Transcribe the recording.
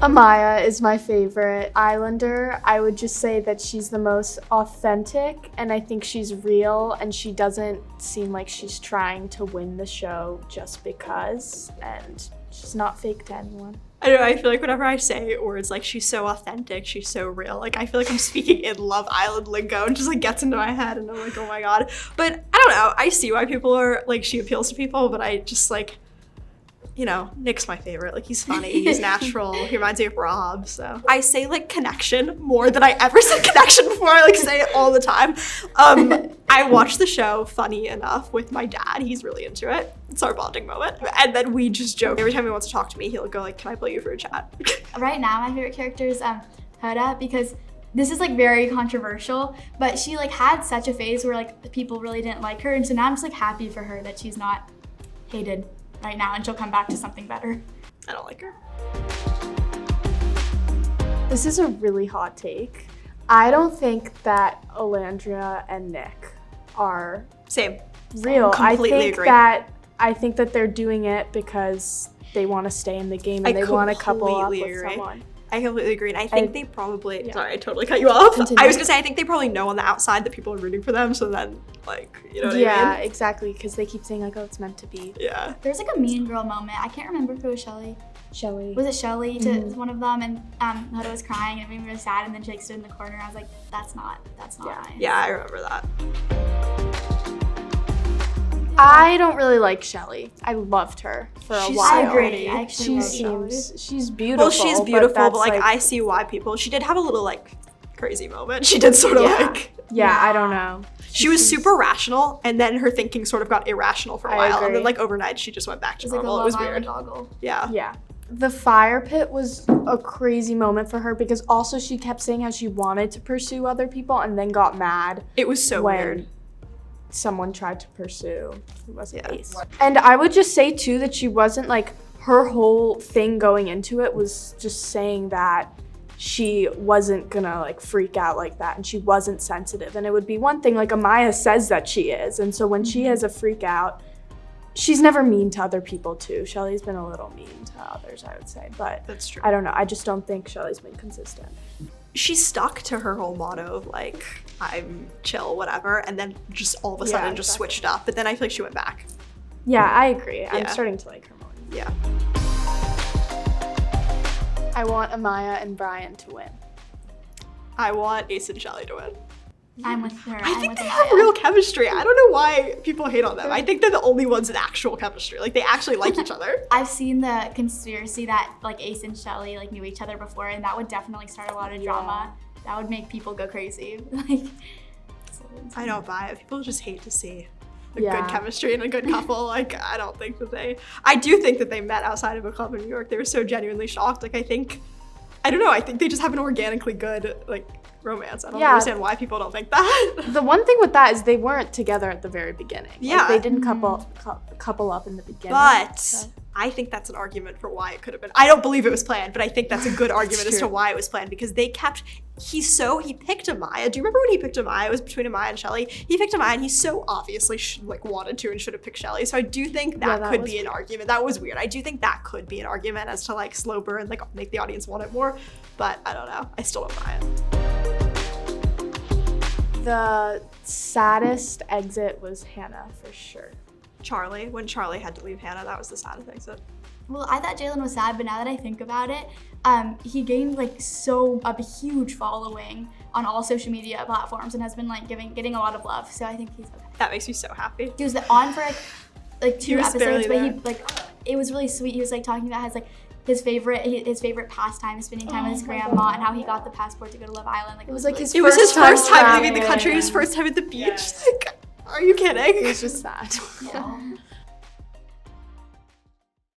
Amaya is my favorite Islander. I would just say that she's the most authentic, and I think she's real, and she doesn't seem like she's trying to win the show just because, and she's not fake to anyone. I don't know, I feel like whenever I say words like she's so authentic, she's so real, like I feel like I'm speaking in Love Island lingo and just like gets into my head and I'm like, oh my god. But I don't know, I see why people are like, she appeals to people, but I just like, you know, Nick's my favorite. Like, he's funny, he's natural, he reminds me of Rob, so. I say, like, connection more than I ever said connection before. I, like, say it all the time. I watch the show, funny enough, with my dad. He's really into it. It's our bonding moment. And then we just joke. Every time he wants to talk to me, he'll go, like, can I play you for a chat? Right now, my favorite character is Hoda, because this is, like, very controversial, but she, like, had such a phase where, like, the people really didn't like her, and so now I'm just, like, happy for her that she's not hated right now, and she'll come back to something better. I don't like her. This is a really hot take. I don't think that Olandria and Nick are Same. real. Completely agree. I think that they're doing it because they want to stay in the game and they want to couple up with someone. I completely agree. And I think they probably, sorry, I totally cut you off. Continue. I was gonna say, I think they probably know on the outside that people are rooting for them. So then, like, you know what I mean? Yeah, exactly. Because they keep saying, like, oh, it's meant to be. Yeah. There's like a mean girl moment. I can't remember if it was Shelly. Was it Shelly to one of them? And Hoda was crying and it made me really sad. And then she like stood in the corner. I was like, that's not nice. Yeah, I remember that. I don't really like Shelly. I loved her for a while. I agree. I actually She's beautiful. Well, she's beautiful, but like I see why people. She did have a little like crazy moment. She did sort of like. Yeah, I don't know. She was super rational, and then her thinking sort of got irrational for a while, and then like overnight she just went back to normal. It was weird. Yeah. Yeah. The fire pit was a crazy moment for her because also she kept saying how she wanted to pursue other people and then got mad. It was so weird. Someone tried to pursue who wasn't Ace. And I would just say too that she wasn't like, her whole thing going into it was just saying that she wasn't gonna like freak out like that and she wasn't sensitive. And it would be one thing, like Amaya says that she is. And so when she has a freak out, she's never mean to other people too. Shelly's been a little mean to others, I would say, but that's true. I don't know. I just don't think Shelly's been consistent. She stuck to her whole motto of like, I'm chill, whatever, and then just all of a sudden just switched up. But then I feel like she went back. Yeah, I agree. I'm starting to like her more. Yeah. I want Amaya and Bryan to win. I want Ace and Shelly to win. I'm with her. I think they have real chemistry. I don't know why people hate on them. I think they're the only ones with actual chemistry. Like, they actually like each other. I've seen the conspiracy that, like, Ace and Shelly, like, knew each other before, and that would definitely start a lot of drama. That would make people go crazy. Like, I don't buy it. People just hate to see good chemistry and a good couple. Like, I don't think that I do think that they met outside of a club in New York. They were so genuinely shocked. Like, I don't know. I think they just have an organically good, like, romance. I don't understand why people don't think that. The one thing with that is they weren't together at the very beginning. Yeah. Like, they didn't couple up in the beginning. But I think that's an argument for why it could have been. I don't believe it was planned, but I think that's a good argument as to why it was planned because he picked Amaya. Do you remember when he picked Amaya? It was between Amaya and Shelly. He picked Amaya and he so obviously wanted to and should have picked Shelly. So I do think that could be an argument. That was weird. I do think that could be an argument as to like slow burn, like make the audience want it more. But I don't know. I still don't buy it. The saddest exit was Hannah for sure. Charlie, when Charlie had to leave Hannah, that was the saddest exit. Well, I thought Jaylen was sad, but now that I think about it, he gained like a huge following on all social media platforms and has been like getting a lot of love. So I think he's okay. That makes me so happy. He was on for like 2 episodes, but it was really sweet. He was like talking about his favorite pastime is spending time with his grandma and how he got the passport to go to Love Island. Like it was his first time leaving the country, his first time at the beach. Yeah. Like, are you kidding? It was just sad. Yeah.